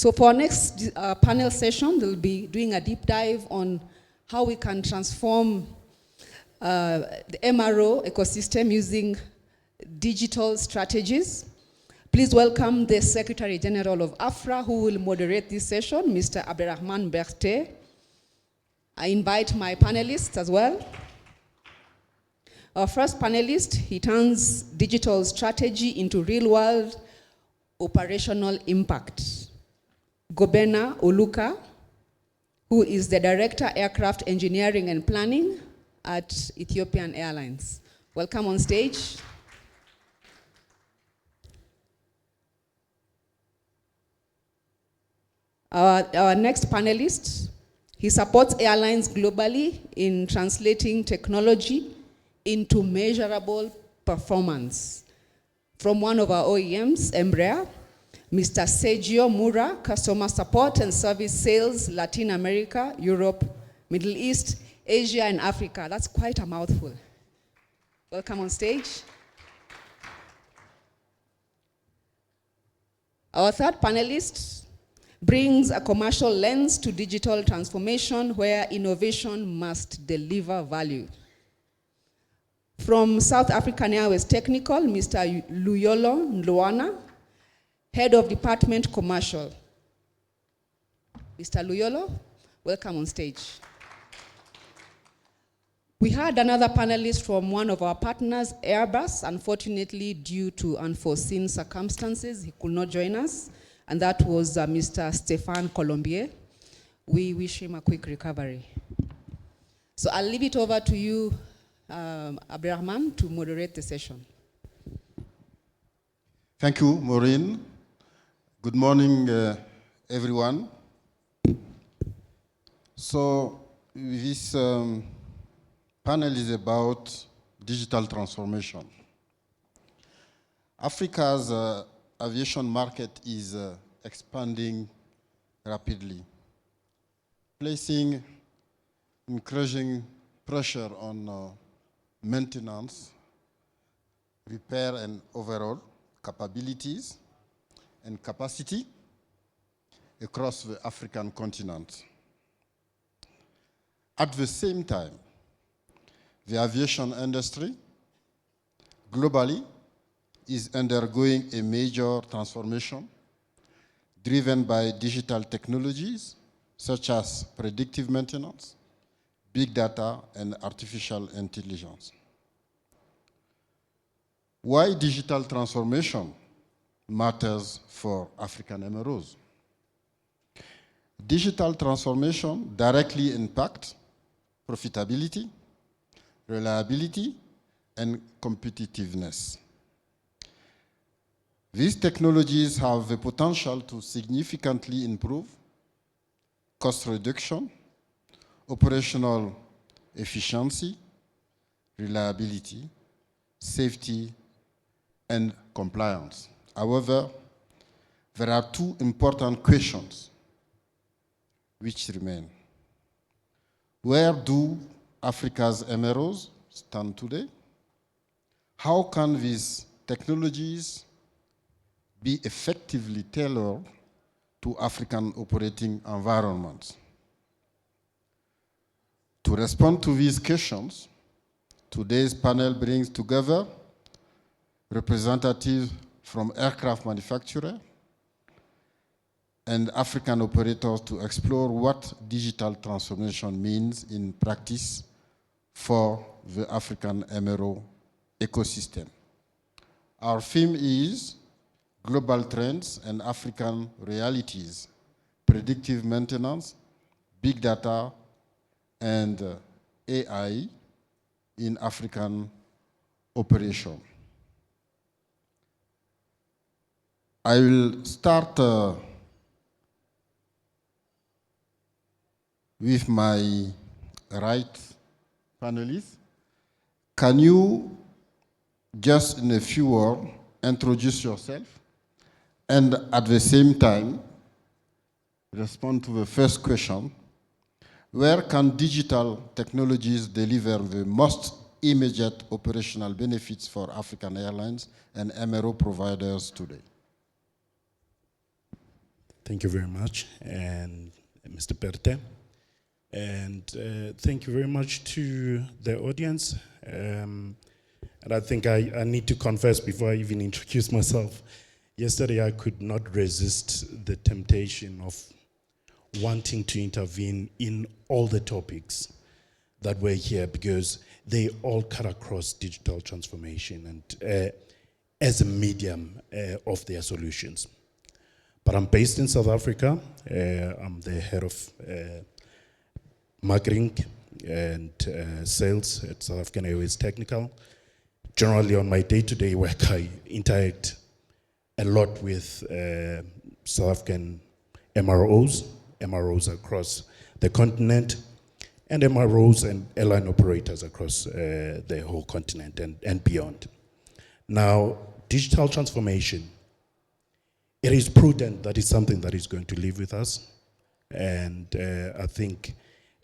So for our next panel session, they'll be doing a deep dive on how we can transform the MRO ecosystem using digital strategies. Please welcome the Secretary General of AFRAA, who will moderate this session, Mr. Abderrahmane Berté. I invite my panelists as well. Our first panelist, he turns digital strategy into real-world operational impact. Gobena Oluka, who is the Director, Aircraft Engineering and Planning at Ethiopian Airlines. Welcome on stage. Our next panelist, he supports airlines globally in translating technology into measurable performance. From one of our OEMs, Embraer, Mr. Sergio Mura, Customer Support and Service Sales, Latin America, Europe, Middle East, Asia, and Africa. That's quite a mouthful. Welcome on stage. Our third panelist brings a commercial lens to digital transformation where innovation must deliver value. From South African Airways Technical, Mr. Luyolo Ndloana, Head of Department Commercial. Mr. Luyolo, welcome on stage. We had another panelist from one of our partners, Airbus. Unfortunately, due to unforeseen circumstances, he could not join us, and that was Mr. Stéphane Colombier. We wish him a quick recovery. So I'll leave it over to you, Abderrahmane, to moderate the session. Thank you, Maureen. Good morning, everyone. So this panel is about digital transformation. Africa's aviation market is expanding rapidly, placing increasing pressure on maintenance, repair, and overall capabilities and capacity across the African continent. At the same time, the aviation industry globally is undergoing a major transformation driven by digital technologies such as predictive maintenance, big data, and artificial intelligence. Why digital transformation matters for African MROs? Digital transformation directly impacts profitability, reliability, and competitiveness. These technologies have the potential to significantly improve cost reduction, operational efficiency, reliability, safety, and compliance. However, there are two important questions which remain. Where do Africa's MROs stand today? How can these technologies be effectively tailored to African operating environments? To respond to these questions, today's panel brings together representatives from aircraft manufacturers and African operators to explore what digital transformation means in practice for the African MRO ecosystem. Our theme is Global Trends and African Realities, Predictive Maintenance, Big Data, and AI in African operation. I will start with my right panelist. Can you just in a few words introduce yourself and at the same time respond to the first question? Where can digital technologies deliver the most immediate operational benefits for African airlines and MRO providers today? Thank you very much, and Mr. Perte. And thank you very much to the audience. And I think I need to confess before I even introduce myself. Yesterday, I could not resist the temptation of wanting to intervene in all the topics that were here, because they all cut across digital transformation and as a medium of their solutions. But I'm based in South Africa. I'm the head of marketing and sales at South African Airways Technical. Generally, on my day-to-day work, I interact a lot with South African MROs across the continent, and MROs and airline operators across the whole continent and beyond. Now, digital transformation, it is prudent that it's something that is going to live with us. And I think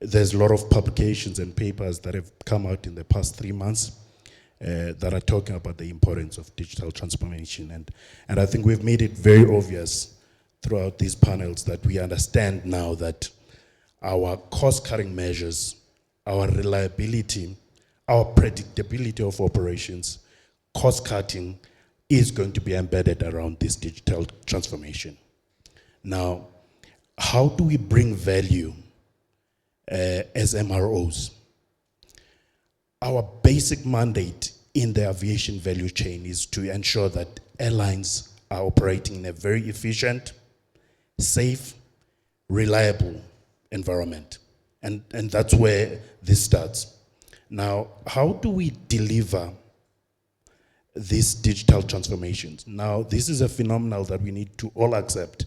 there's a lot of publications and papers that have come out in the past 3 months that are talking about the importance of digital transformation. And I think we've made it very obvious throughout these panels that we understand now that our cost-cutting measures, our reliability, our predictability of operations, cost-cutting is going to be embedded around this digital transformation. Now, how do we bring value as MROs? Our basic mandate in the aviation value chain is to ensure that airlines are operating in a very efficient, safe, reliable environment. And that's where this starts. Now, how do we deliver these digital transformations? Now, this is a phenomenon that we need to all accept,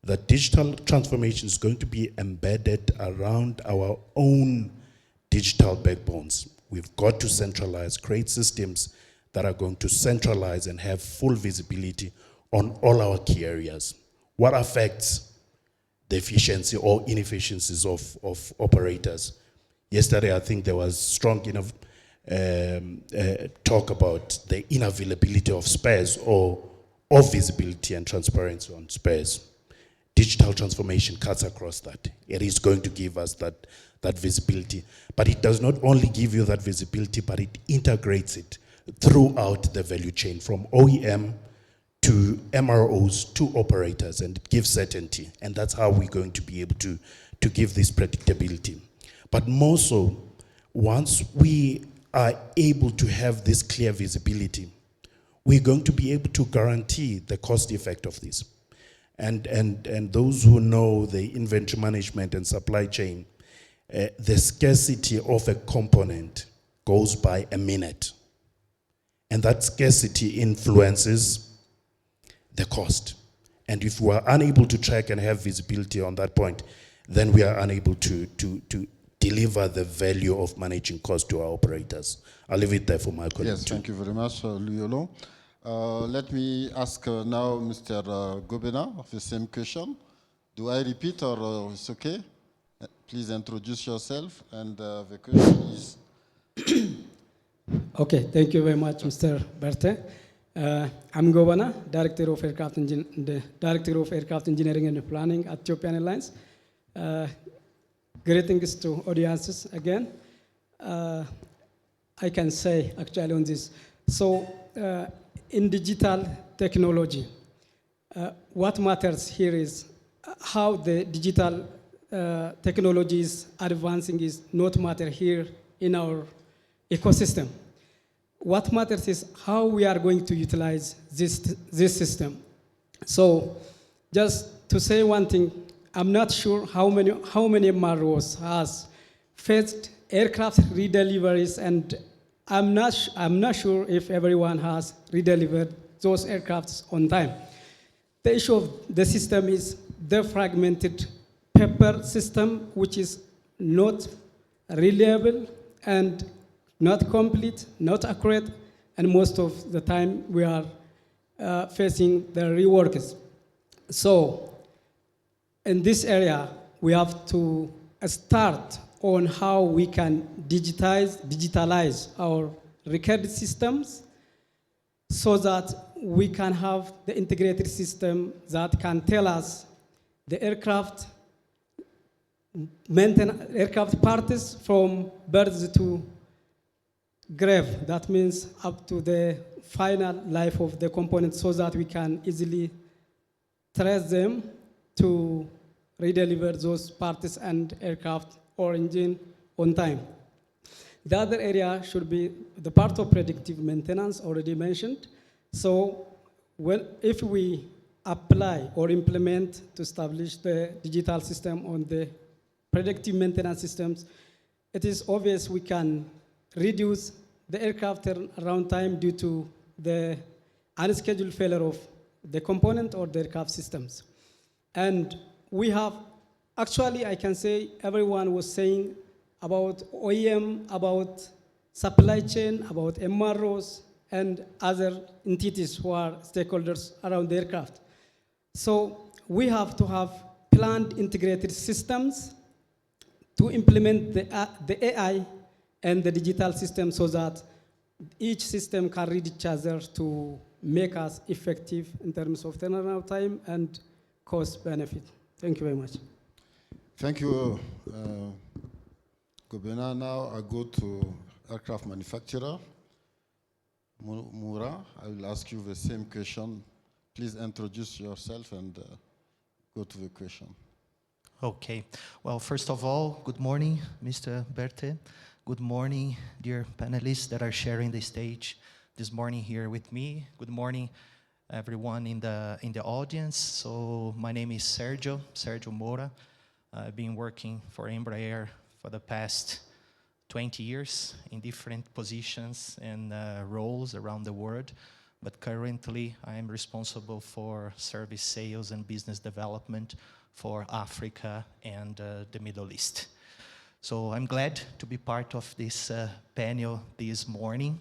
that digital transformation is going to be embedded around our own digital backbones. We've got to centralize, create systems that are going to centralize and have full visibility on all our key areas. What affects the efficiency or inefficiencies of operators? Yesterday, I think there was strong talk about the unavailability of spares or visibility and transparency on spares. Digital transformation cuts across that. It is going to give us that visibility. But it does not only give you that visibility, but it integrates it throughout the value chain, from OEM to MROs to operators, and it gives certainty. And that's how we're going to be able to give this predictability. But more so, once we are able to have this clear visibility, we're going to be able to guarantee the cost effect of this. And those who know the inventory management and supply chain, the scarcity of a component goes by a minute. And that scarcity influences the cost. And if we are unable to track and have visibility on that point, then we are unable to deliver the value of managing cost to our operators. I'll leave it there for my colleague. Yes, thank you very much, Luyolo. Let me ask now Mr. Gobena of the same question. Do I repeat or it's okay? Please introduce yourself, and the question is... Okay, thank you very much, Mr. Berte. I'm Gobena, Director of Aircraft Engineering and Planning at Ethiopian Airlines. Greetings to audiences again. I can say actually on this. So in digital technology, what matters here is how the digital technology is advancing is not matter here in our ecosystem. What matters is how we are going to utilize this system. So just to say one thing, I'm not sure how many MROs has faced aircraft redeliveries, and I'm not sure if everyone has redelivered those aircrafts on time. The issue of the system is the fragmented paper system, which is not reliable and not complete, not accurate, and most of the time we are facing the reworks. So in this area, we have to start on how we can digitalize our record systems so that we can have the integrated system that can tell us the aircraft aircraft parts from birth to grave. That means up to the final life of the components, so that we can easily trace them to redeliver those parts and aircraft or engine on time. The other area should be the part of predictive maintenance already mentioned. So if we apply or implement to establish the digital system on the predictive maintenance systems, it is obvious we can reduce the aircraft turnaround time due to the unscheduled failure of the component or the aircraft systems. And we have, actually I can say everyone was saying about OEM, about supply chain, about MROs, and other entities who are stakeholders around the aircraft. So we have to have planned integrated systems to implement the AI and the digital system, so that each system can read each other to make us effective in terms of turnaround time and cost benefit. Thank you very much. Thank you, Gobena. Now I go to aircraft manufacturer. Mura, I will ask you the same question. Please introduce yourself and go to the question. Okay. Well, first of all, good morning, Mr. Berthe. Good morning, dear panelists that are sharing the stage this morning here with me. Good morning, everyone in the audience. So my name is Sergio Moura. I've been working for Embraer for the past 20 years in different positions and roles around the world. But currently, I am responsible for service sales and business development for Africa and the Middle East. So I'm glad to be part of this panel this morning.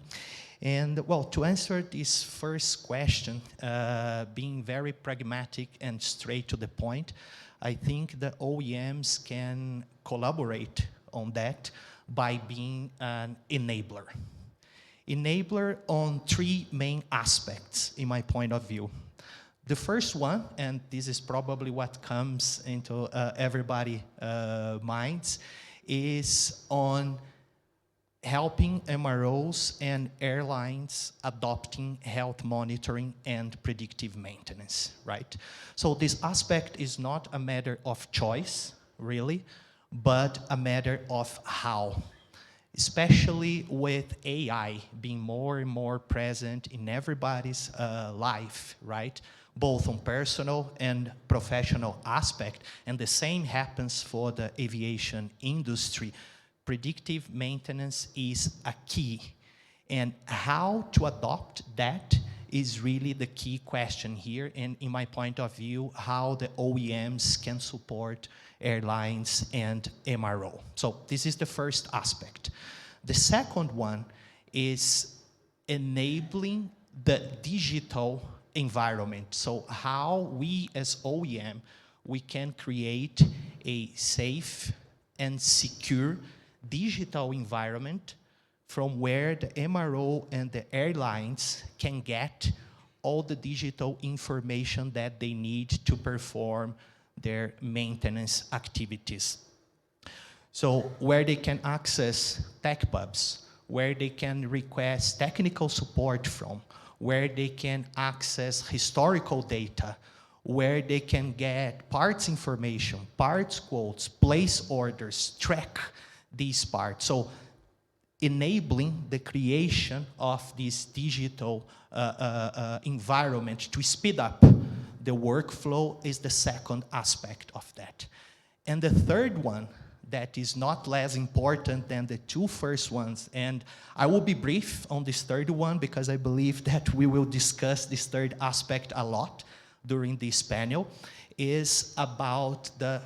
And well, to answer this first question, being very pragmatic and straight to the point, I think the OEMs can collaborate on that by being an enabler. Enabler on three main aspects, in my point of view. The first one, and this is probably what comes into everybody's minds, is on helping MROs and airlines adopting health monitoring and predictive maintenance, right? So this aspect is not a matter of choice, really, but a matter of how. Especially with AI being more and more present in everybody's life, right? Both on personal and professional aspect. And the same happens for the aviation industry. Predictive maintenance is a key. And how to adopt that is really the key question here. And in my point of view, how the OEMs can support airlines and MRO. So this is the first aspect. The second one is enabling the digital environment. So how we as OEM, we can create a safe and secure digital environment from where the MRO and the airlines can get all the digital information that they need to perform their maintenance activities. So where they can access tech pubs, where they can request technical support from, where they can access historical data, where they can get parts information, parts quotes, place orders, track these parts. So enabling the creation of this digital environment to speed up the workflow is the second aspect of that. And the third one, that is not less important than the two first ones, and I will be brief on this third one because I believe that we will discuss this third aspect a lot during this panel, is about the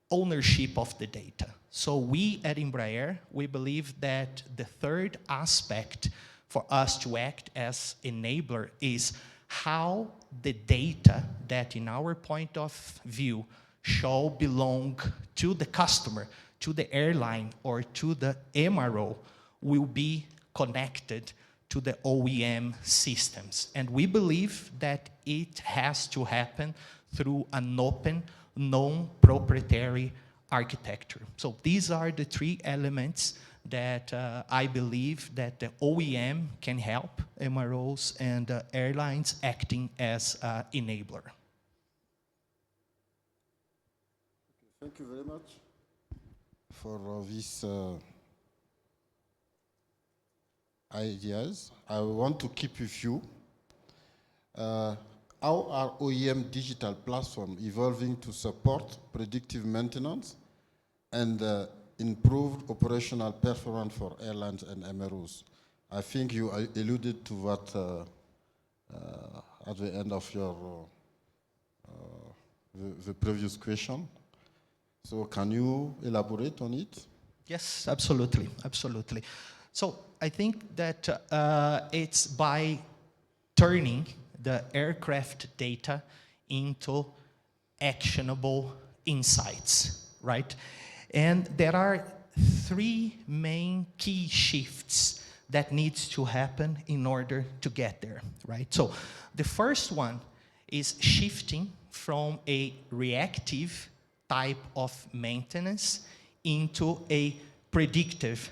ownership of the data. So we at Embraer, we believe that the third aspect for us to act as enabler is how the data that in our point of view shall belong to the customer, to the airline, or to the MRO will be connected to the OEM systems. And we believe that it has to happen through an open, non-proprietary architecture. So these are the three elements that I believe that the OEM can help MROs and airlines acting as an enabler. Thank you very much for these ideas. I want to keep with you. How are OEM digital platforms evolving to support predictive maintenance and improved operational performance for airlines and MROs? I think you alluded to that at the end of your the previous question. So can you elaborate on it? Yes, absolutely, absolutely. So I think that it's by turning the aircraft data into actionable insights, right? And there are three main key shifts that needs to happen in order to get there, right? So the first one is shifting from a reactive type of maintenance into a predictive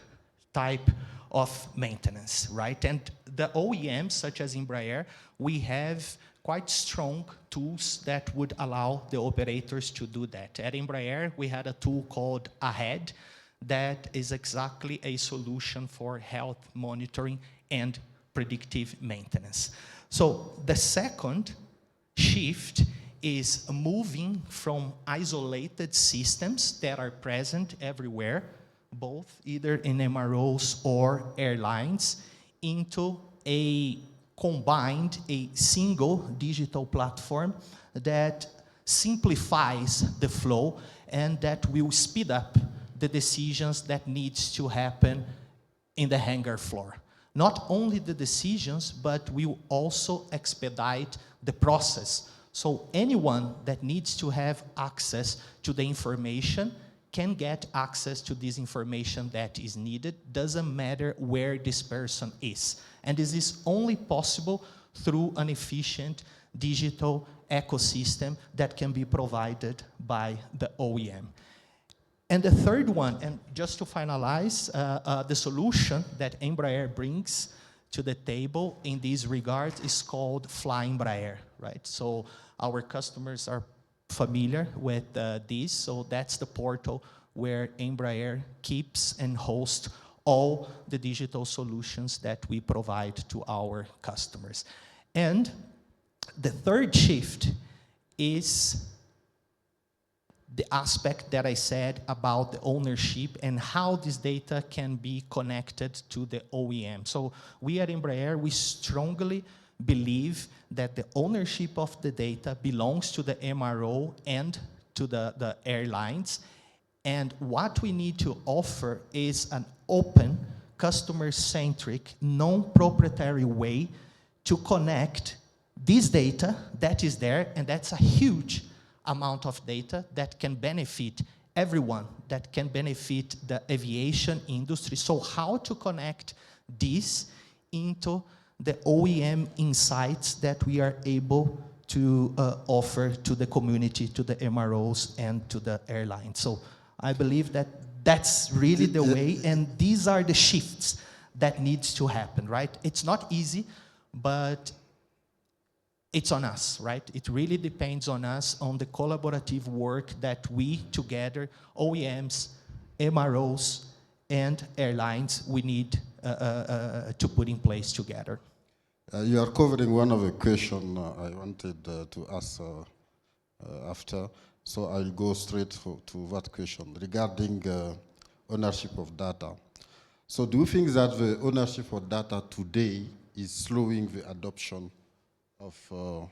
type of maintenance, right? And the OEMs, such as Embraer, we have quite strong tools that would allow the operators to do that. At Embraer, we had a tool called AHEAD that is exactly a solution for health monitoring and predictive maintenance. So the second shift is moving from isolated systems that are present everywhere, both either in MROs or airlines, into a combined, a single digital platform that simplifies the flow and that will speed up the decisions that needs to happen in the hangar floor. Not only the decisions, but will also expedite the process. So anyone that needs to have access to the information can get access to this information that is needed, doesn't matter where this person is. And this is only possible through an efficient digital ecosystem that can be provided by the OEM. And the third one, and just to finalize, the solution that Embraer brings to the table in this regard is called Fly Embraer, right? So our customers are familiar with this, so that's the portal where Embraer keeps and hosts all the digital solutions that we provide to our customers. And the third shift is the aspect that I said about the ownership and how this data can be connected to the OEM. So we at Embraer, we strongly believe that the ownership of the data belongs to the MRO and to the airlines. And what we need to offer is an open, customer-centric, non-proprietary way to connect this data that is there, and that's a huge amount of data that can benefit everyone, that can benefit the aviation industry. So how to connect this into the OEM insights that we are able to offer to the community, to the MROs, and to the airlines. So I believe that that's really the way, and these are the shifts that needs to happen, right? It's not easy, but it's on us, right? It really depends on us, on the collaborative work that we together, OEMs, MROs, and airlines, we need to put in place together. You are covering one of the questions I wanted to ask after, so I'll go straight to that question regarding ownership of data. So do you think that the ownership of data today is slowing the adoption of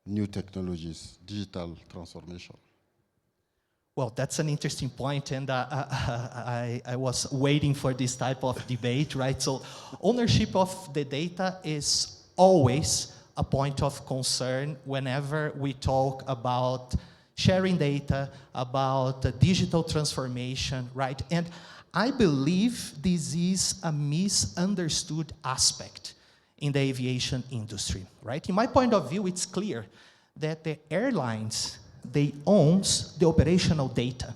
new technologies, digital transformation? Well, that's an interesting point, and I was waiting for this type of debate, right? So ownership of the data is always a point of concern whenever we talk about sharing data, about digital transformation, right? And I believe this is a misunderstood aspect in the aviation industry, right? In my point of view, it's clear that the airlines, they owns the operational data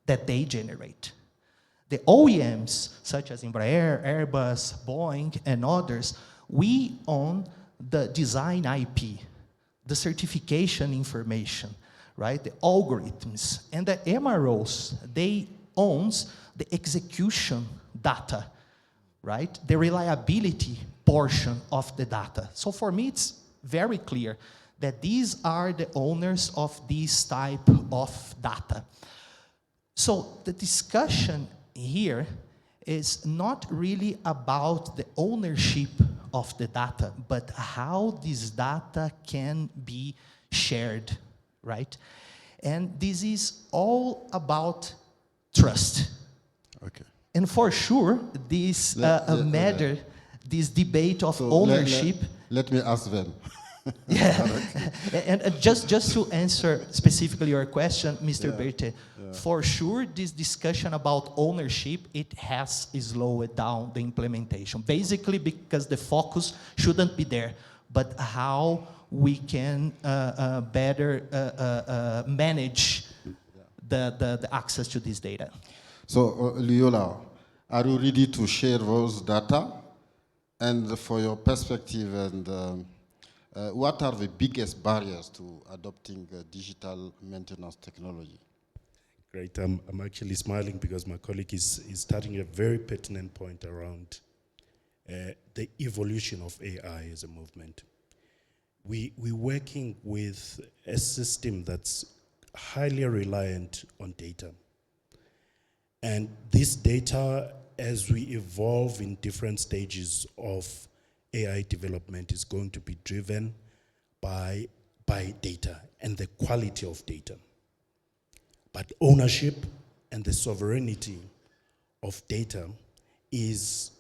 that they generate. The OEMs, such as Embraer, Airbus, Boeing, and others, we own the design IP, the certification information, right? The algorithms. And the MROs, they owns the execution data, right? The reliability portion of the data. So for me, it's very clear that these are the owners of this type of data. So the discussion here is not really about the ownership of the data, but how this data can be shared, right? And this is all about trust. Okay. And for sure, this matter, this debate of So ownership. let me ask them. Yeah, and just to answer specifically your question, Mr. Berthe, for sure, this discussion about ownership, it has slowed down the implementation. Basically, because the focus shouldn't be there, but how we can better manage the access to this data. So, Liola, are you ready to share those data? And for your perspective, and what are the biggest barriers to adopting digital maintenance technology? Great. I'm actually smiling because my colleague is starting a very pertinent point around the evolution of AI as a movement. We're working with a system that's highly reliant on data. And this data, as we evolve in different stages of AI development, is going to be driven by data and the quality of data. But ownership and the sovereignty of data is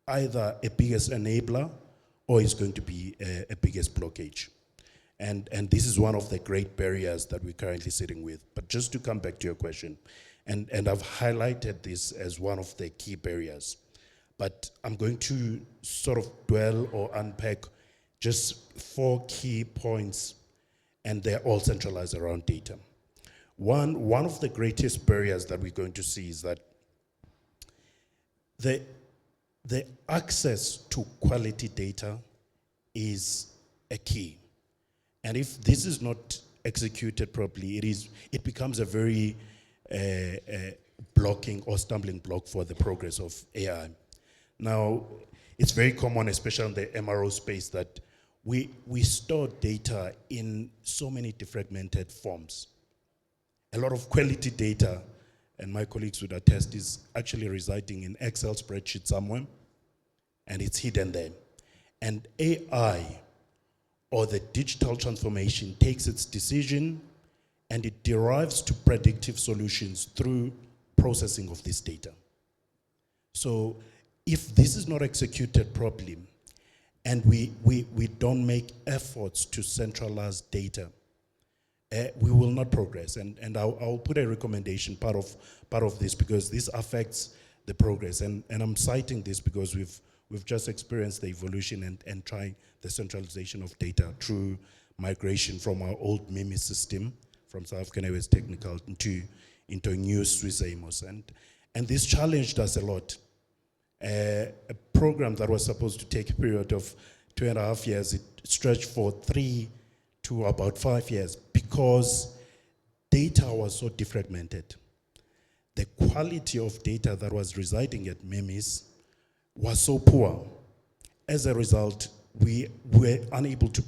either a biggest enabler or is going to be a biggest blockage. And this is one of the great barriers that we're currently sitting with. But just to come back to your question, and I've highlighted this as one of the key barriers, but I'm going to sort of dwell or unpack just 4 key points, and they're all centralized around data. One of the greatest barriers that we're going to see is that the access to quality data is a key. And if this is not executed properly, it becomes a very blocking or stumbling block for the progress of AI. Now, it's very common, especially in the MRO space, that we store data in so many defragmented forms. A lot of quality data, and my colleagues would attest, is actually residing in Excel spreadsheet somewhere, and it's hidden there. And AI, or the digital transformation, takes its decision and it derives to predictive solutions through processing of this data. So if this is not executed properly, and we don't make efforts to centralize data, we will not progress. And I'll put a recommendation part of this, because this affects the progress. And I'm citing this because we've just experienced the evolution and trying the centralization of data through migration from our old MIMI system, from South African Airways Technical, into a new Swiss AMOS. And this challenged us a lot. A program that was supposed to take a period of 2.5 years, it stretched for 3 to about 5 years, because data was so defragmented. The quality of data that was residing at MIMIs was so poor. As a result, we were unable to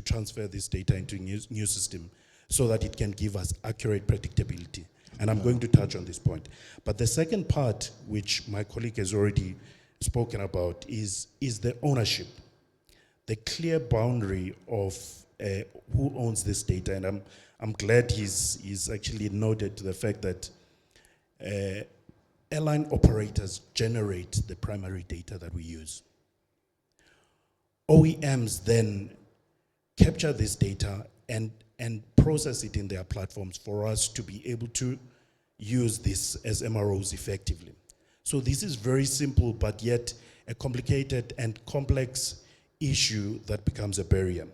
transfer this data into a new system so that it can give us accurate predictability. And I'm going to touch on this point. But the second part, which my colleague has already spoken about, is the ownership. The clear boundary of who owns this data. And I'm glad he's actually noted to the fact that airline operators generate the primary data that we use. OEMs then capture this data and process it in their platforms for us to be able to use this as MROs effectively. So this is very simple, but yet a complicated and complex issue that becomes a barrier.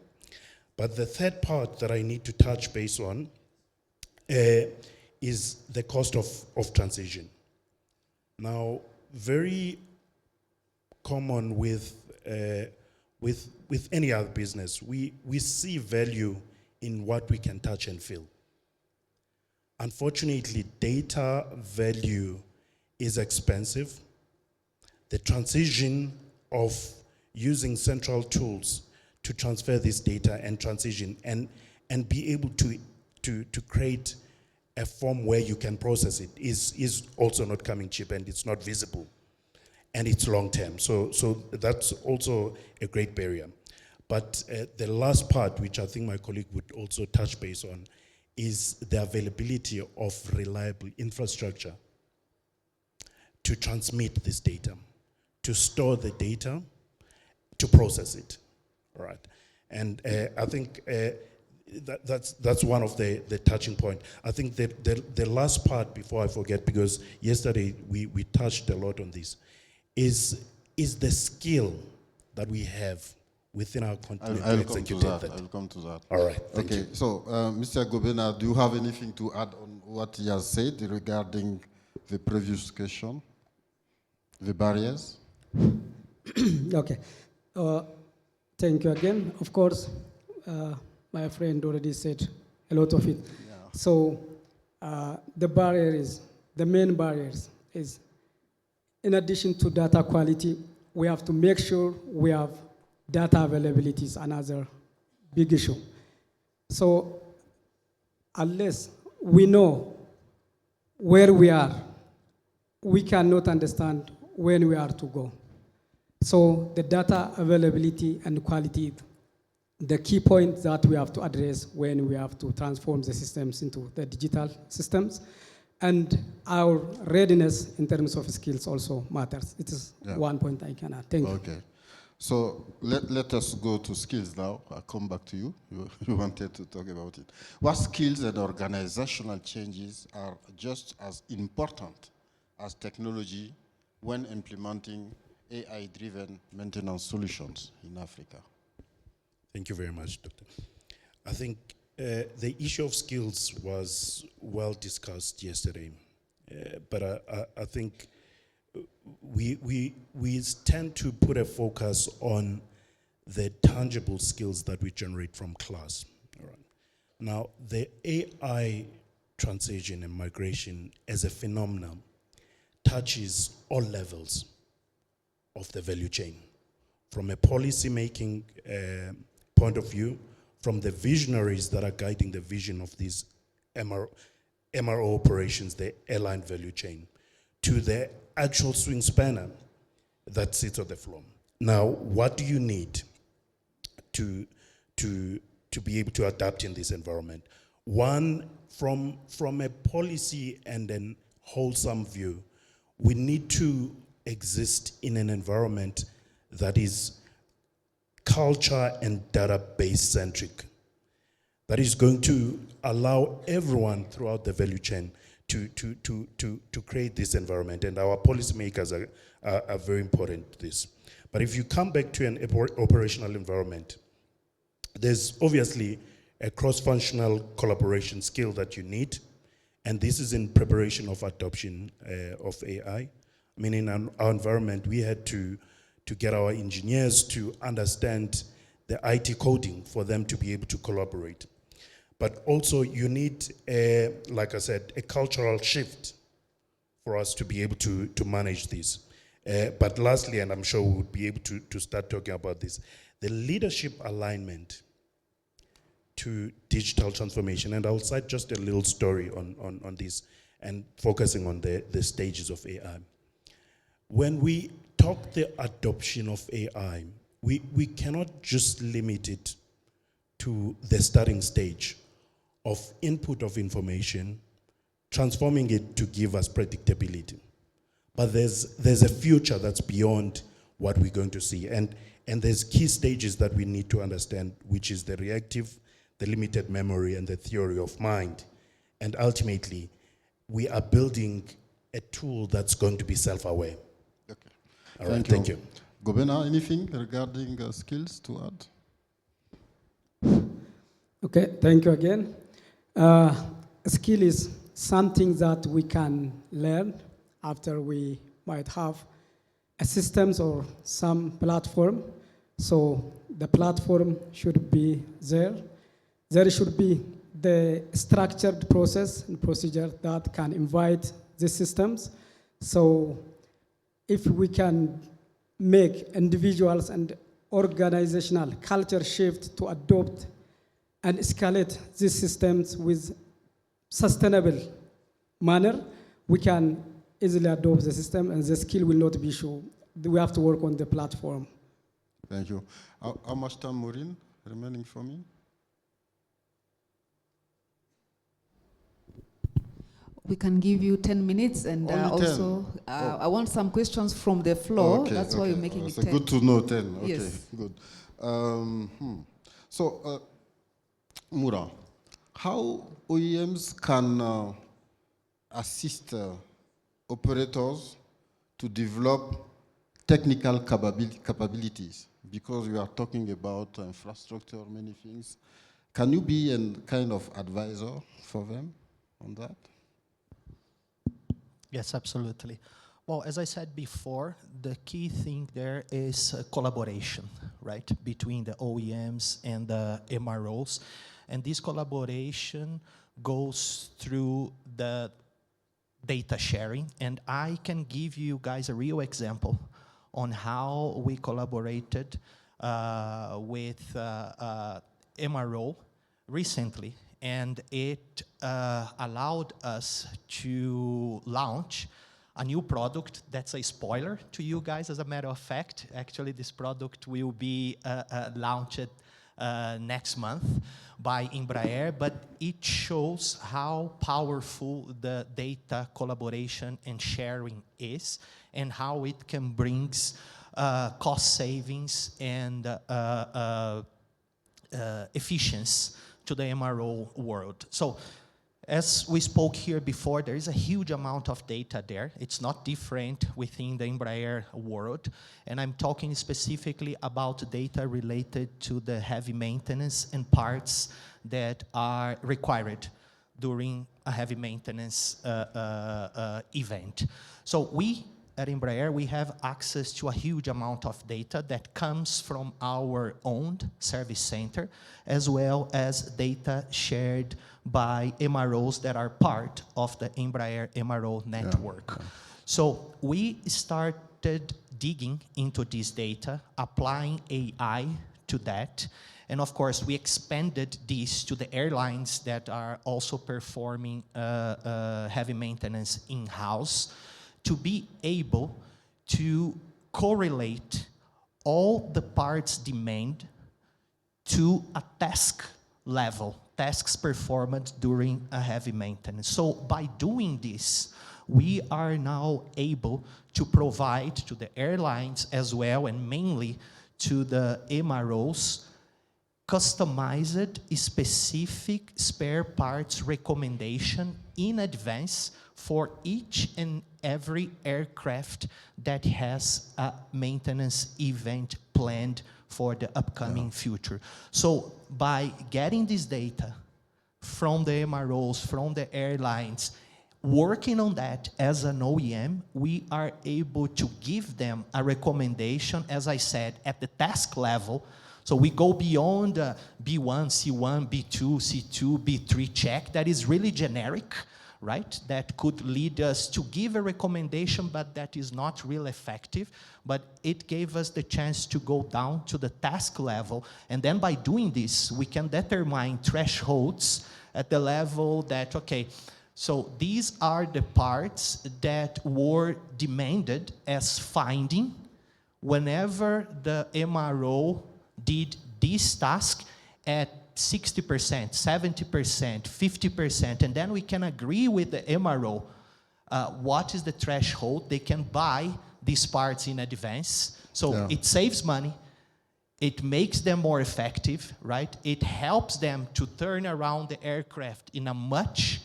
But the third part that I need to touch base on is the cost of transition. Now, very common with any other business, we see value in what we can touch and feel. Unfortunately, data value is expensive. The transition of using central tools to transfer this data and transition and be able to create a form where you can process it is also not coming cheap, and it's not visible, and it's long term. So that's also a great barrier. But the last part, which I think my colleague would also touch base on, is the availability of reliable infrastructure to transmit this data, to store the data, to process it. All right, and I think that's one of the touching point. I think the last part, before I forget, because yesterday we touched a lot on this, is the skill that we have within our continent to execute that. I'll come to that. All right, thank okay, you. so Mr. Gobena, do you have anything to add on what he has said regarding the previous question, the barriers? Okay. Thank you again. Of course, my friend already said a lot of it. Yeah. So the main barriers is, in addition to data quality, we have to make sure we have data availability is another big issue. So unless we know where we are, we cannot understand when we are to go. So the data availability and quality, the key point that we have to address when we have to transform the systems into the digital systems. And our readiness in terms of skills also matters. It is one point I can add. Thank you. Okay. So let us go to skills now. I'll come back to you. You wanted to talk about it. What skills and organizational changes are just as important as technology when implementing AI-driven maintenance solutions in Africa? Thank you very much, Doctor. I think the issue of skills was well discussed yesterday, but I think we tend to put a focus on the tangible skills that we generate from class. All right. Now, the AI transition and migration as a phenomenon touches all levels of the value chain, from a policy-making point of view, from the visionaries that are guiding the vision of these MRO operations, the airline value chain, to the actual swing spanner that sits on the floor. Now, what do you need to be able to adapt in this environment? One, from a policy and a wholesome view, we need to exist in an environment that is culture and database centric, that is going to allow everyone throughout the value chain to create this environment, and our policymakers are very important to this. But if you come back to an operational environment, there's obviously a cross-functional collaboration skill that you need, and this is in preparation of adoption of AI. I mean, in our environment, we had to get our engineers to understand the IT coding for them to be able to collaborate. But also you need, like I said, a cultural shift for us to be able to manage this. But lastly, and I'm sure we'll be able to start talking about this, the leadership alignment to digital transformation. And I'll cite just a little story on this and focusing on the stages of AI. When we talk the adoption of AI, we cannot just limit it to the starting stage of input of information, transforming it to give us predictability. But there's a future that's beyond what we're going to see. And there's key stages that we need to understand, which is the reactive, the limited memory, and the theory of mind. And ultimately, we are building a tool that's going to be self-aware. Okay. All right, thank you. Gobena, anything regarding skills to add? Okay, thank you again. Skill is something that we can learn after we might have a systems or some platform. So the platform should be there. There should be the structured process and procedure that can invite the systems. So if we can make individuals and organizational culture shift to adopt and escalate these systems with sustainable manner, we can easily adopt the system and the skill will not be shown. We have to work on the platform. Thank you. How much time, Maureen, remaining for me? We can give you 10 minutes, and Only 10? also I want some questions from the floor. Okay, That's why okay. we're making it So 10. good to know 10. Okay, Yes. good. So, Mura, how OEMs can assist operators to develop technical capabilities? Because we are talking about infrastructure, many things. Can you be a kind of advisor for them on that? Yes, absolutely. Well, as I said before, the key thing there is collaboration, right, between the OEMs and the MROs. And this collaboration goes through the data sharing. And I can give you guys a real example on how we collaborated with MRO recently. And it allowed us to launch a new product that's a spoiler to you guys, as a matter of fact. Actually, this product will be launched next month by Embraer, but it shows how powerful the data collaboration and sharing is and how it can bring cost savings and efficiency to the MRO world. So, as we spoke here before, there is a huge amount of data there. It's not different within the Embraer world. And I'm talking specifically about data related to the heavy maintenance and parts that are required during a heavy maintenance event. So we, at Embraer, we have access to a huge amount of data that comes from our own service center, as well as data shared by MROs that are part of the Embraer MRO network. Yeah. So we started digging into this data, applying AI to that, and of course we expanded this to the airlines that are also performing heavy maintenance in-house, to be able to correlate all the parts demand to a task level, tasks performed during a heavy maintenance. So by doing this, we are now able to provide to the airlines as well, and mainly to the MROs, customized specific spare parts recommendation in advance for each and every aircraft that has a maintenance event planned for the upcoming future. So by getting this data from the MROs, from the airlines, working on that as an OEM, we are able to give them a recommendation, as I said, at the task level. So we go beyond B1, C1, B2, C2, B3 check. That is really generic, right? That could lead us to give a recommendation, but that is not real effective. But it gave us the chance to go down to the task level. And then by doing this, we can determine thresholds at the level that, okay, so these are the parts that were demanded as finding whenever the MRO did this task at 60%, 70%, 50%, and then we can agree with the MRO what is the threshold they can buy these parts in advance. So it saves money, it makes them more effective, right? It helps them to turn around the aircraft in a much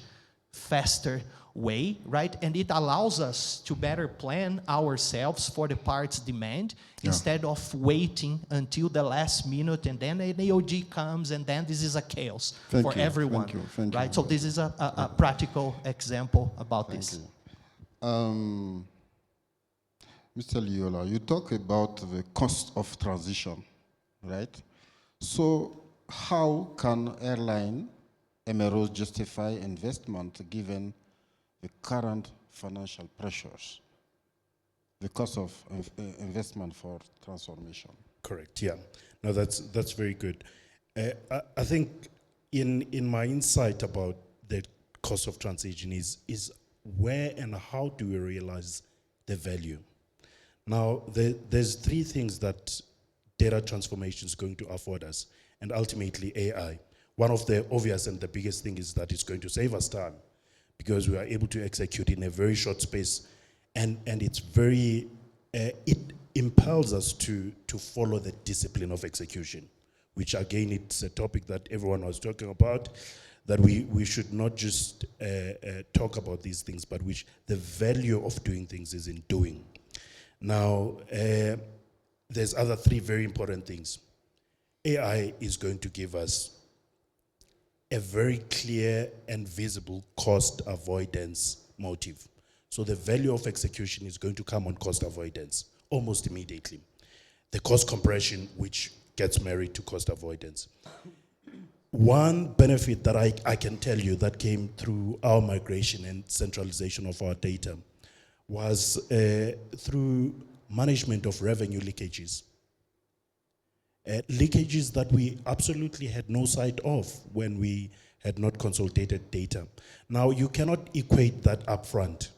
faster way, right? And it allows us to better plan ourselves for the parts demand instead of waiting until the last minute and then an AOG comes and then this is a chaos for everyone, right? So this is a practical example about this. Mr. Liola, you talk about the cost of transition, right? So how can airline MROs justify investment given the current financial pressures, the cost of investment for transformation? Correct, yeah. No, that's very good. I think in my insight about the cost of transition is where and how do we realize the value? Now, there's three things that data transformation is going to afford us, and ultimately AI. One of the obvious and the biggest thing is that it's going to save us time because we are able to execute in a very short space, and it's very, it impels us to follow the discipline of execution, which again, it's a topic that everyone was talking about, that we should not just talk about these things, but which the value of doing things is in doing. Now, there's other three very important things. AI is going to give us a very clear and visible cost avoidance motive. So the value of execution is going to come on cost avoidance almost immediately. The cost compression, which gets married to cost avoidance. One benefit that I can tell you that came through our migration and centralization of our data was through management of revenue leakages. Leakages that we absolutely had no sight of when we had not consolidated data. Now, you cannot equate that upfront,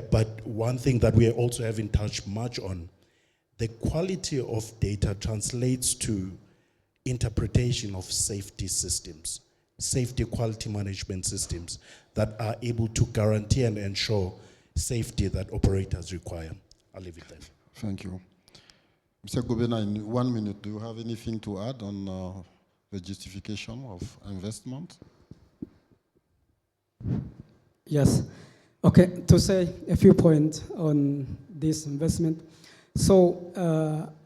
but one thing that we also haven't touched much on, the quality of data translates to interpretation of safety systems, safety quality management systems that are able to guarantee and ensure safety that operators require. I'll leave it there. Thank you. Mr. Gobena, in 1 minute, do you have anything to add on the justification of investment? Yes. Okay, to say a few points on this investment. So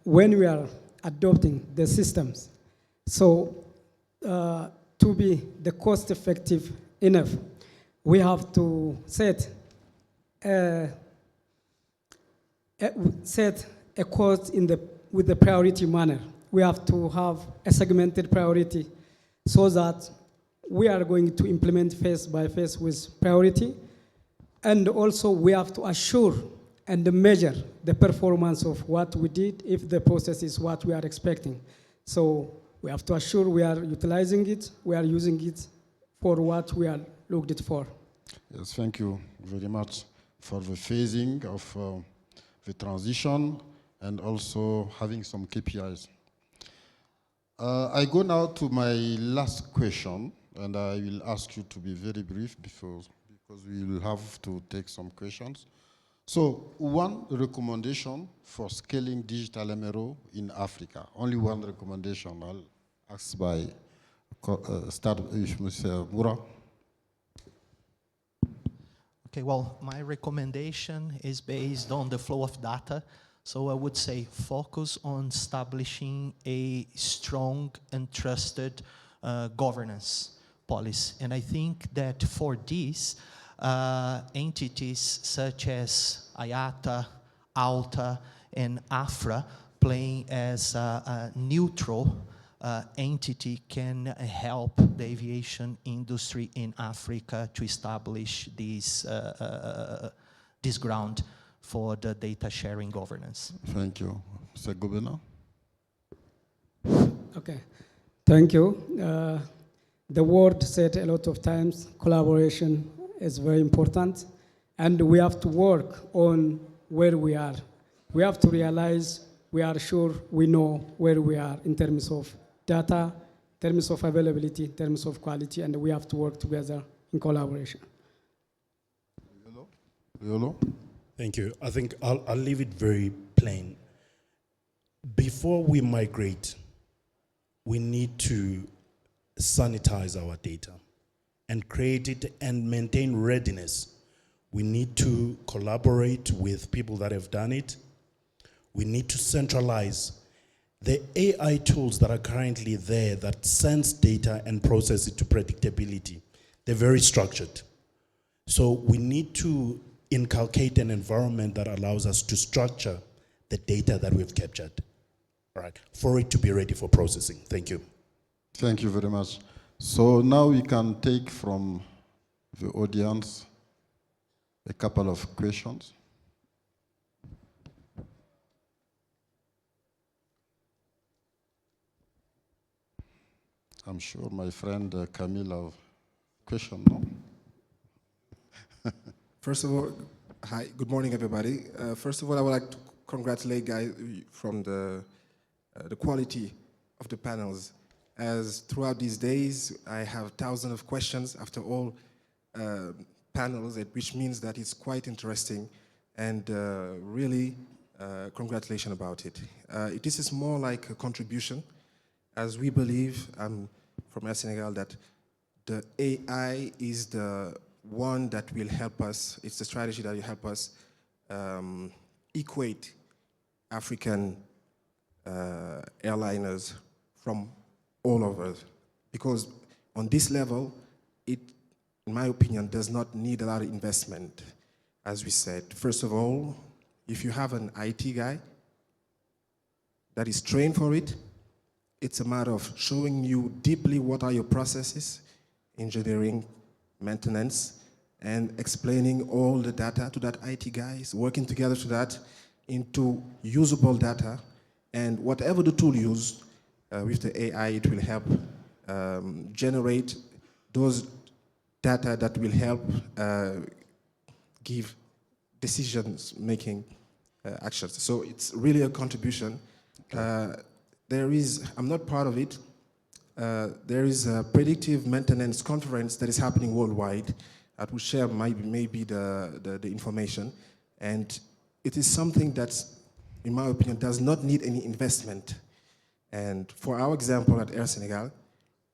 when we are adopting the systems, so to be the cost effective enough, we have to set a cost with the priority manner. We have to have a segmented priority so that we are going to implement phase by phase with priority. And also we have to assure and measure the performance of what we did if the process is what we are expecting. So we have to assure we are utilizing it, we are using it for what we are looked it for. Yes, thank you very much for the phasing of the transition and also having some KPIs. I go now to my last question, and I will ask you to be very brief because we will have to take some questions. So, one recommendation for scaling digital MRO in Africa. Only one recommendation. I'll ask by, start with Mr. Mura. Okay, well, my recommendation is based on the flow of data. So I would say focus on establishing a strong and trusted governance policy. And I think that for this, entities such as IATA, ALTA, and AFRAA playing as a neutral entity can help the aviation industry in Africa to establish this ground for the data sharing governance. Thank you. Mr. Gobena? Okay, thank you. The word said a lot of times, collaboration is very important, and we have to work on where we are. We have to realize we are sure we know where we are in terms of data, in terms of availability, in terms of quality, and we have to work together in collaboration. Yolo? Thank you. I think I'll leave it very plain. Before we migrate, we need to sanitize our data and create it and maintain readiness We need to collaborate with people that have done it. We need to centralize the AI tools that are currently there that sense data and process it to predictability. They're very structured. So we need to inculcate an environment that allows us to structure the data that we've captured, right, for it to be ready for processing. Thank you. Thank you very much. So now we can take from the audience a couple of questions. I'm sure my friend Camille have question, no? First of all, hi, good morning, everybody. First of all, I would like to congratulate guys from the quality of the panels. As throughout these days, I have thousands of questions after all panels, which means that it's quite interesting, and really congratulations about it. This is more like a contribution, as we believe from Air Senegal that the AI is the one that will help us, it's the strategy that will help us equate African airliners from all over. Because on this level, it, in my opinion, does not need a lot of investment, as we said. First of all, if you have an IT guy that is trained for it, it's a matter of showing you deeply what are your processes, engineering, maintenance, and explaining all the data to that IT guys, working together to that into usable data. And whatever the tool used with the AI, it will help generate those data that will help give decisions-making actions. So it's really a contribution. I'm not part of it. There is a predictive maintenance conference that is happening worldwide. I will share maybe the information. And it is something that, in my opinion, does not need any investment. And for our example at Air Senegal,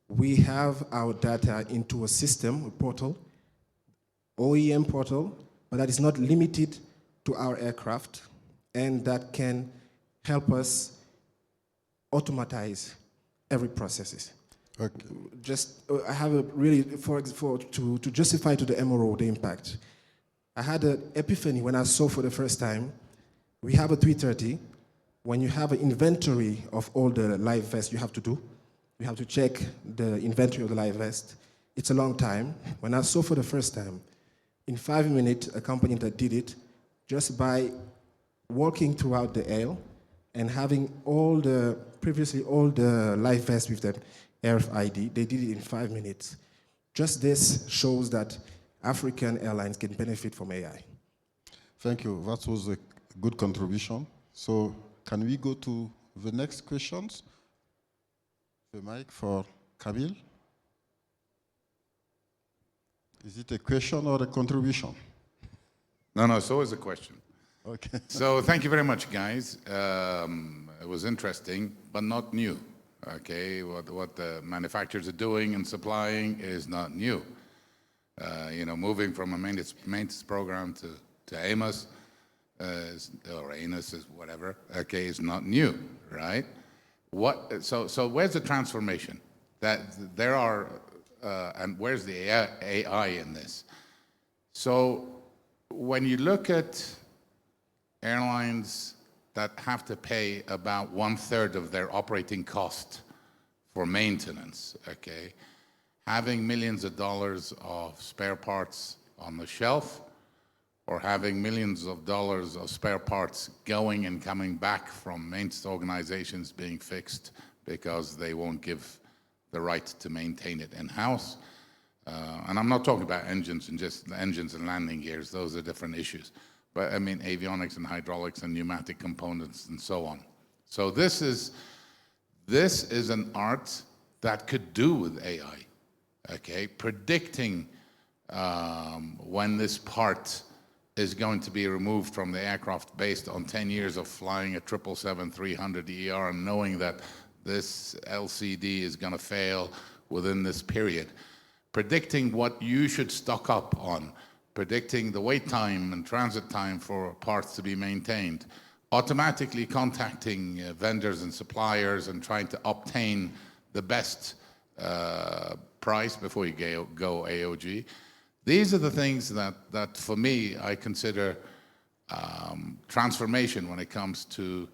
we have our data into a system, a portal, OEM portal, but that is not limited to our aircraft, and that can help us automatize every processes. Okay. I have a really, to justify to the MRO the impact. I had an epiphany when I saw for the first time, we have a 330, when you have an inventory of all the live vests you have to do, you have to check the inventory of the live vest. It's a long time. When I saw for the first time, in 5 minutes, a company that did it, just by walking throughout the aisle and having previously all the live vests with the RFID, they did it in 5 minutes. Just this shows that African airlines can benefit from AI. Thank you. That was a good contribution. So can we go to the next questions? The mic for Camille. Is it a question or a contribution? No, it's always a question. Okay. So thank you very much, guys. It was interesting, but not new. Okay, what the manufacturers are doing and supplying is not new. Moving from a maintenance program to AMOS, or ANUS, is whatever. Okay, is not new, right? So where's the transformation? And where's the AI in this? So when you look at airlines that have to pay about 1/3 of their operating cost for maintenance, okay, having millions of dollars of spare parts on the shelf, or having millions of dollars of spare parts going and coming back from maintenance organizations being fixed because they won't give the right to maintain it in-house. And I'm not talking about engines and just engines and landing gears, those are different issues. But I mean avionics and hydraulics and pneumatic components and so on. So this is an art that could do with AI, okay? Predicting when this part is going to be removed from the aircraft based on 10 years of flying a 777-300ER and knowing that this LCD is going to fail within this period. Predicting what you should stock up on, predicting the wait time and transit time for parts to be maintained, automatically contacting vendors and suppliers and trying to obtain the best price before you go AOG. These are the things that for me, I consider transformation when it comes to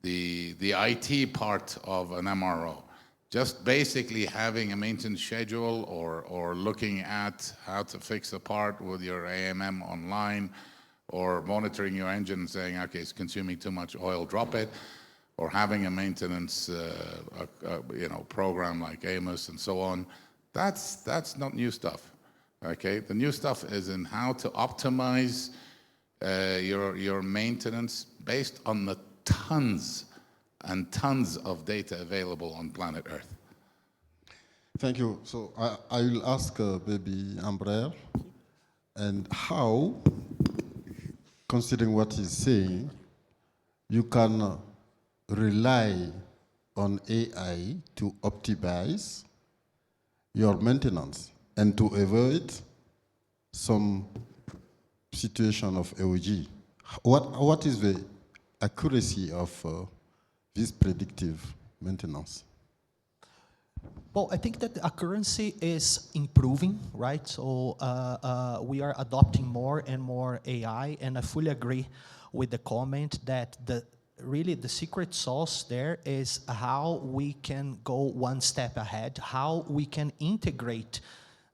the IT part of an MRO. Just basically having a maintenance schedule or looking at how to fix a part with your AMM online, or monitoring your engine and saying, okay, it's consuming too much oil, drop it, or having a maintenance program like AMOS and so on. That's not new stuff. Okay, the new stuff is in how to optimize your maintenance based on the tons and tons of data available on planet Earth. Thank you. So I will ask maybe Embraer, and how, considering what he's saying, you can rely on AI to optimize your maintenance and to avoid some situation of AOG. What is the accuracy of this predictive maintenance? Well, I think that the accuracy is improving, right? So we are adopting more and more AI, and I fully agree with the comment that really the secret sauce there is how we can go one step ahead, how we can integrate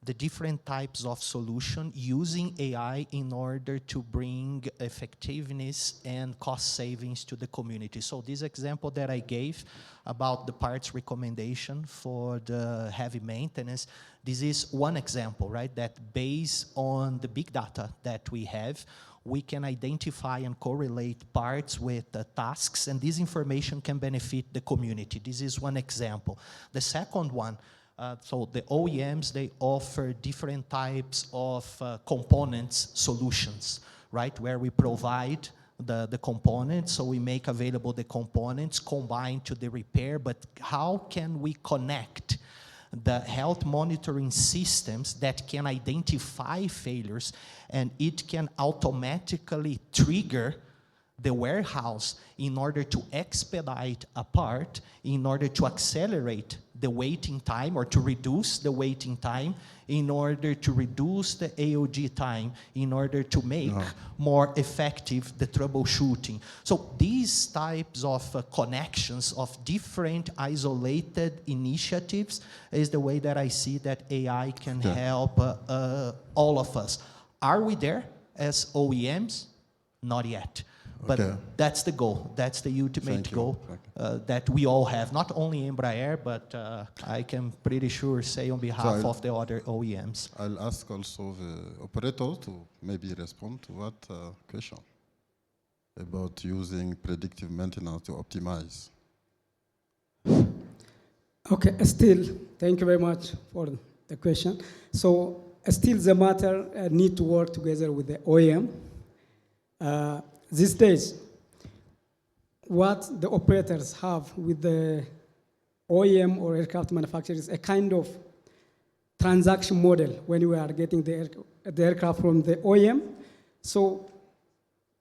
the different types of solution using AI in order to bring effectiveness and cost savings to the community. So this example that I gave about the parts recommendation for the heavy maintenance, this is one example, right? That based on the big data that we have, we can identify and correlate parts with tasks, and this information can benefit the community. This is one example. The second one, so the OEMs, they offer different types of components solutions, right? Where we provide the components, so we make available the components combined to the repair, but how can we connect the health monitoring systems that can identify failures, and it can automatically trigger the warehouse in order to expedite a part, in order to accelerate the waiting time or to reduce the waiting time, in order to reduce the AOG time, in order to make more effective the troubleshooting. So these types of connections of different isolated initiatives is the way that I see that AI can help all of us. Are we there as OEMs? Not yet. But that's the goal. That's the ultimate goal that we all have. Not only Embraer, but I can pretty sure say on behalf of the other OEMs. I'll ask also the operator to maybe respond to that question about using predictive maintenance to optimize. Okay, still, thank you very much for the question. So still the matter need to work together with the OEM. These days, what the operators have with the OEM or aircraft manufacturers is a kind of transaction model when we are getting the aircraft from the OEM. So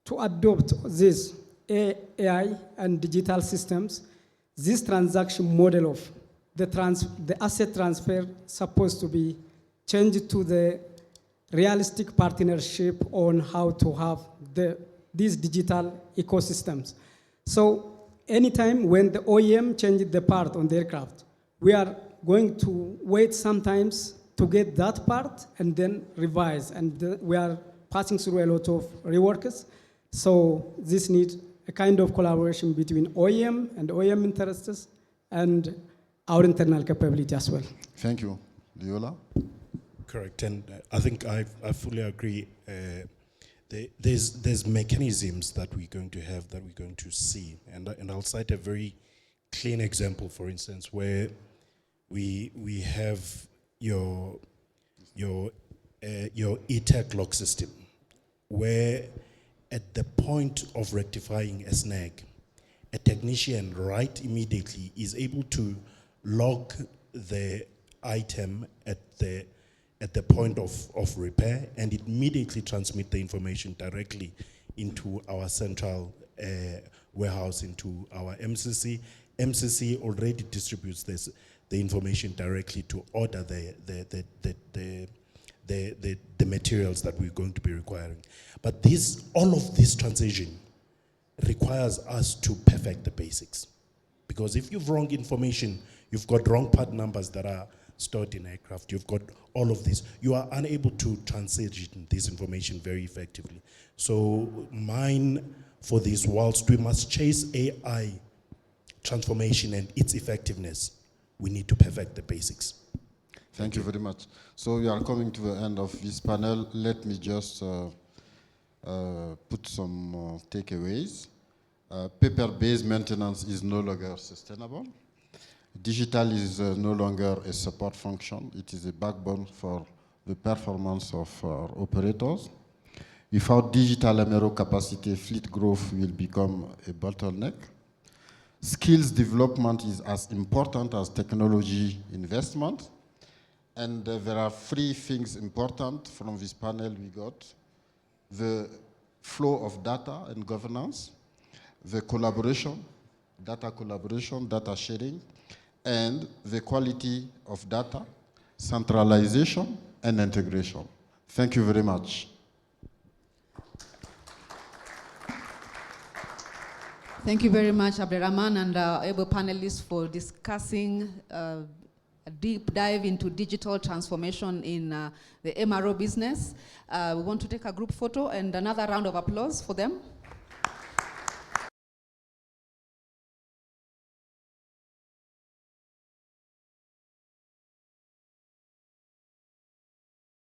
to adopt this AI and digital systems, this transaction model of the asset transfer supposed to be changed to the realistic partnership on how to have these digital ecosystems. So anytime when the OEM changes the part on the aircraft, we are going to wait sometimes to get that part and then revise. And we are passing through a lot of reworks. So this needs a kind of collaboration between OEM and OEM interests and our internal capability as well. Thank you. Diola? Correct, and I think I fully agree. There's mechanisms that we're going to have, that we're going to see, and I'll cite a very clean example, for instance, where we have your e-tech log system, where at the point of rectifying a snag, a technician right immediately is able to log the item at at the point of repair, and it immediately transmit the information directly into our central warehouse, into our MCC. MCC already distributes the information directly to order the materials that we're going to be requiring. But all of this transition requires us to perfect the basics. Because if you've wrong information, you've got wrong part numbers that are stored in aircraft, you've got all of this, you are unable to transition this information very effectively. So mine for this, whilst we must chase AI transformation and its effectiveness, we need to perfect the basics. Thank you very much. So we are coming to the end of this panel. Let me just put some takeaways. Paper-based maintenance is no longer sustainable. Digital is no longer a support function. It is a backbone for the performance of our operators. Without digital MRO capacity, fleet growth will become a bottleneck. Skills development is as important as technology investment. And there are three things important from this panel we got: the flow of data and governance, the collaboration, data sharing, and the quality of data, centralization, and integration. Thank you very much. Thank you very much, Abderrahman and our able panelists, for discussing a deep dive into digital transformation in the MRO business. We want to take a group photo and another round of applause for them.